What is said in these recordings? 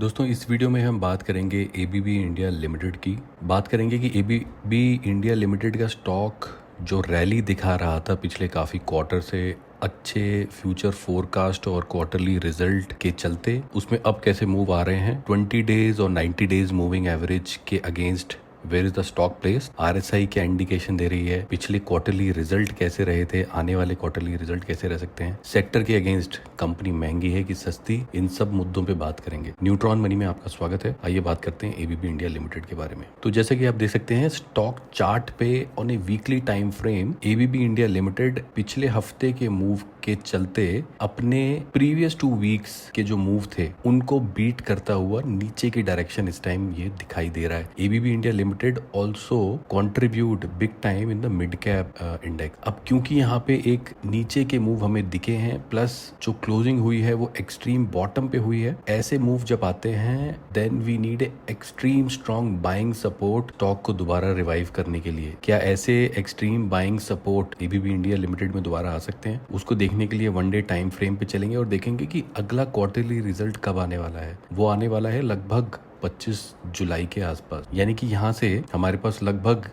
दोस्तों इस वीडियो में हम बात करेंगे एबीबी इंडिया लिमिटेड की। बात करेंगे कि एबीबी इंडिया लिमिटेड का स्टॉक जो रैली दिखा रहा था पिछले काफ़ी क्वार्टर से अच्छे फ्यूचर फोरकास्ट और क्वार्टरली रिजल्ट के चलते उसमें अब कैसे मूव आ रहे हैं 20 डेज और 90 डेज मूविंग एवरेज के against where is the stock place. RSI क्या इंडिकेशन दे रही है, पिछले क्वार्टरली रिजल्ट कैसे रहे थे, आने वाले क्वार्टरली रिजल्ट कैसे रह सकते हैं, सेक्टर के अगेंस्ट कंपनी महंगी है कि सस्ती, इन सब मुद्दों पे बात करेंगे। न्यूट्रॉन मनी में आपका स्वागत है। आइए बात करते हैं एबीबी इंडिया लिमिटेड के बारे में। तो जैसे कि आप देख सकते हैं स्टॉक चार्ट पे on A weekly time frame ABB India limited पिछले हफ्ते के मूव के चलते अपने प्रीवियस 2 वीक्स के जो मूव थे उनको बीट करता हुआ नीचे की डायरेक्शन इस टाइम ये दिखाई दे रहा है। ABB India limited also contribute big time in the mid cap index. अब क्योंकि यहाँ पे एक नीचे के मूव हमें दिखे हैं प्लस जो क्लोजिंग हुई है वो एक्सट्रीम बॉटम पे हुई है, ऐसे मूव जब आते हैं then we need extreme strong buying support stock को दोबारा रिवाइव करने के लिए। क्या ऐसे extreme buying support ABB India limited में दोबारा आ सकते हैं? उसको देखने के लिए वन डे टाइम फ्रेम पे चलेंगे और देखेंगे कि अगला क्वार्टरली रिजल्ट कब आने वाला है। वो आने वाला है लगभग 25 जुलाई के आसपास, यानी कि यहाँ से हमारे पास लगभग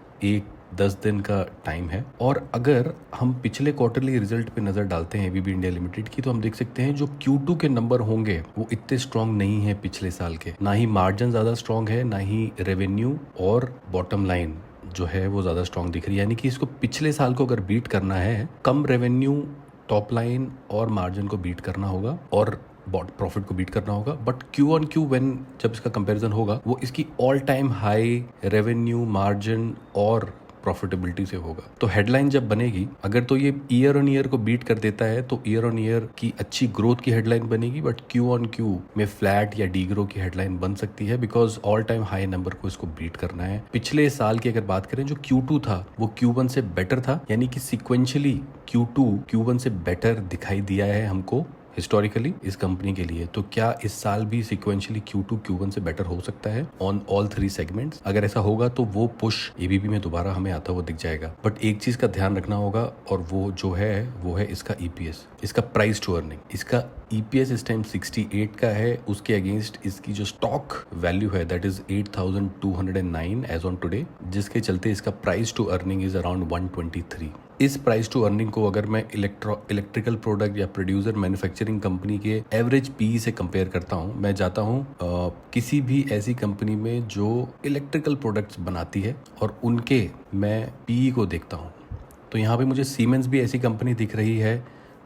10 दिन का टाइम है। और अगर हम पिछले क्वार्टरली रिजल्ट पे नजर डालते हैं एबीबी इंडिया लिमिटेड की तो हम देख सकते हैं जो Q2 के नंबर होंगे वो इतने स्ट्रांग नहीं है पिछले साल के, ना ही मार्जिन ज्यादा स्ट्रांग है, ना ही रेवेन्यू और बॉटम लाइन जो है वो ज्यादा स्ट्रांग दिख रही है। यानी कि इसको पिछले साल को अगर बीट करना है, कम रेवेन्यू, टॉप लाइन और मार्जिन को बीट करना होगा और प्रॉफिट को बीट करना होगा। But Q on Q when जब इसका कंपैरिजन होगा वो इसकी all time high revenue, margin और प्रॉफिटेबिलिटी से होगा। तो हेडलाइन जब बनेगी अगर तो ये ईयर ऑन ईयर को बीट कर देता है तो ईयर ऑन ईयर की अच्छी ग्रोथ की हेडलाइन बनेगी, बट क्यू ऑन क्यू में फ्लैट या डी ग्रो की हेडलाइन बन सकती है because all time high number को इसको बीट करना है। पिछले साल की अगर बात करें जो Q2 था वो Q1 से बेटर था, यानी कि सिक्वेंशियली Q2 Q1 से बेटर दिखाई दिया है हमको हिस्टोरिकली इस कंपनी के लिए। तो क्या इस साल भी सिक्वेंशियली Q2 Q1 से बेटर हो सकता है ऑन ऑल 3 सेगमेंट्स? अगर ऐसा होगा तो वो पुश एबीबी में दोबारा हमें आता हुआ दिख जाएगा। बट एक चीज का ध्यान रखना होगा और वो जो है वो है इसका ईपीएस, इसका प्राइस टू अर्निंग। इसका ईपीएस इस टाइम 68 का है, उसके अगेंस्ट इसकी जो स्टॉक वैल्यू है that is 8209 as on today, जिसके चलते इसका price to earning is around 123। इस प्राइस टू अर्निंग को अगर मैं इलेक्ट्रिकल प्रोडक्ट या प्रोड्यूसर मैन्युफैक्चरिंग कंपनी के एवरेज पी से कंपेयर करता हूँ, मैं जाता हूँ किसी भी ऐसी कंपनी में जो इलेक्ट्रिकल प्रोडक्ट्स बनाती है और उनके मैं पी को देखता हूँ, तो यहाँ पे मुझे सीमेंस भी ऐसी कंपनी दिख रही है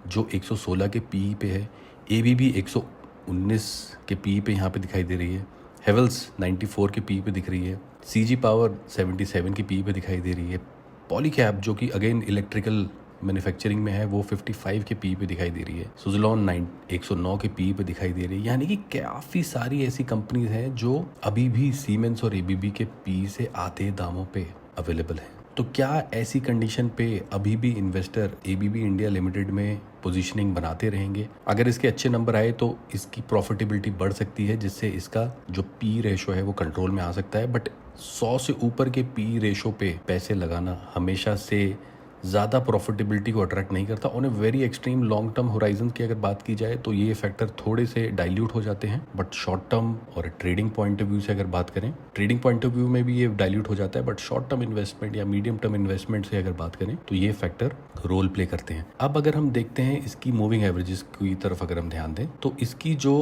जो 116 के पी पे है, एबीबी 119 के पी पे यहाँ पे दिखाई दे रही है, हेवल्स 94 के पी पे दिख रही है, सीजी पावर 77 की पी पे दिखाई दे रही है, पॉलीकैब जो कि अगेन इलेक्ट्रिकल मैन्युफैक्चरिंग में है वो 55 के पी पे दिखाई दे रही है, सुजलॉन 109 के पी पे दिखाई दे रही है। यानी कि काफ़ी सारी ऐसी कंपनीज हैं जो अभी भी सीमेंस और एबीबी के पी से आधे दामों पे अवेलेबल है। तो क्या ऐसी कंडीशन पे अभी भी इन्वेस्टर एबीबी इंडिया लिमिटेड में पोजीशनिंग बनाते रहेंगे? अगर इसके अच्छे नंबर आए तो इसकी प्रॉफिटेबिलिटी बढ़ सकती है, जिससे इसका जो पी रेशो है वो कंट्रोल में आ सकता है। बट 100 से ऊपर के पी रेशो पे पैसे लगाना हमेशा से ज़्यादा प्रॉफिटेबिलिटी को अट्रैक्ट नहीं करता। On a very extreme long term horizon की अगर बात की जाए तो ये फैक्टर थोड़े से डाइल्यूट हो जाते हैं, बट शॉर्ट टर्म और ट्रेडिंग पॉइंट ऑफ व्यू से अगर बात करें, ट्रेडिंग पॉइंट ऑफ व्यू में भी ये डाइल्यूट हो जाता है, बट शॉर्ट टर्म इन्वेस्टमेंट या मीडियम टर्म इन्वेस्टमेंट से अगर बात करें तो ये फैक्टर रोल प्ले करते हैं। अब अगर हम देखते हैं इसकी मूविंग एवरेजेस की तरफ अगर हम ध्यान दें तो इसकी जो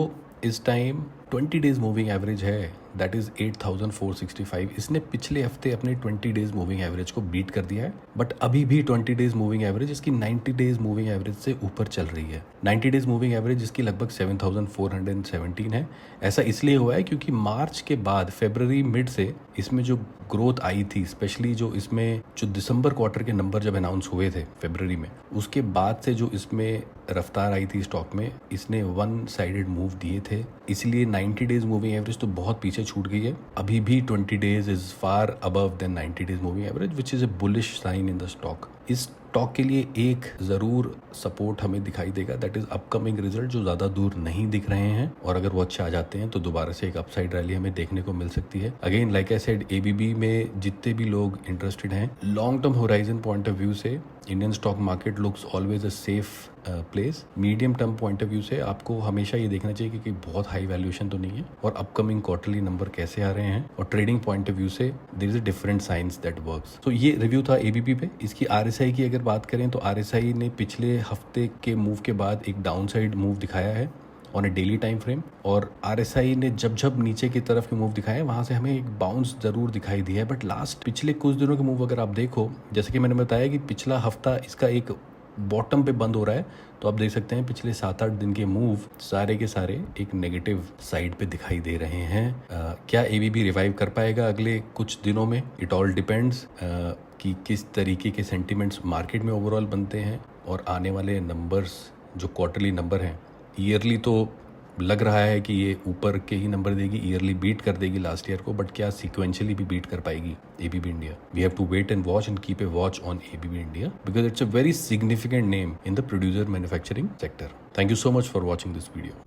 इस टाइम 20 डेज मूविंग एवरेज है दैट इज 8465। इसने पिछले हफ्ते अपने 20 डेज मूविंग एवरेज को बीट कर दिया है, बट अभी भी 20 डेज मूविंग एवरेज इसकी 90 डेज मूविंग एवरेज से ऊपर चल रही है। 90 डेज मूविंग एवरेज इसकी लगभग 7417 है। ऐसा इसलिए हुआ है क्योंकि मार्च के बाद फरवरी मिड से इसमें जो ग्रोथ आई थी, स्पेशली जो इसमें जो दिसंबर क्वार्टर के नंबर जब अनाउंस हुए थे फरवरी में, उसके बाद से जो इसमें रफ्तार आई थी स्टॉक में, इसने वन साइडेड मूव दिए थे, इसलिए 90 डेज मूविंग एवरेज तो बहुत पीछे छूट गई है। अभी भी 20 days is far above then 90 days moving average which is a bullish sign in the stock. इस स्टॉक के लिए एक जरूर सपोर्ट हमें दिखाई देगा दैट इज अपकमिंग रिजल्ट, जो ज्यादा दूर नहीं दिख रहे हैं, और अगर वो अच्छे आ जाते हैं तो दोबारा से एक अपसाइड रैली हमें देखने को मिल सकती है। Again like I said, ABB में जितने भी लोग इंटरेस्टेड हैं long term horizon point of view से Indian stock market looks always a safe place. Medium term point of view से आपको हमेशा ये देखना चाहिए कि बहुत हाई वैल्यूएशन तो नहीं है और अपकमिंग क्वार्टरली नंबर कैसे आ रहे हैं, और ट्रेडिंग पॉइंट ऑफ व्यू से there is a different science that works. तो ये रिव्यू था एबीबी पे। इसकी आरएसआई की अगर बात करें तो आरएसआई ने पिछले हफ्ते के मूव के बाद एक डाउनसाइड मूव दिखाया है on A daily time frame, और आरएसआई ने जब जब नीचे की तरफ के मूव दिखाए वहां से हमें एक बाउंस जरूर दिखाई दिया है। बट लास्ट पिछले कुछ दिनों के मूव अगर आप देखो, जैसे कि मैंने बताया कि पिछला हफ्ता इसका एक बॉटम पे बंद हो रहा है, तो आप देख सकते हैं पिछले 7-8 दिन के मूव सारे के सारे एक नेगेटिव साइड पे दिखाई दे रहे हैं। क्या एबीबी रिवाइव कर पाएगा अगले कुछ दिनों में? इट ऑल डिपेंड्स कि किस तरीके के सेंटिमेंट्स मार्केट में ओवरऑल बनते हैं, और आने वाले नंबर्स जो क्वार्टरली नंबर हैं, ईयरली तो लग रहा है कि ये ऊपर के ही नंबर देगी, ईयरली बीट कर देगी लास्ट ईयर को, बट क्या सीक्वेंशियली भी बीट कर पाएगी ABB India? We have to wait and watch and keep a watch on ABB India because it's a very significant name in the producer manufacturing sector. Thank you so much for watching this video.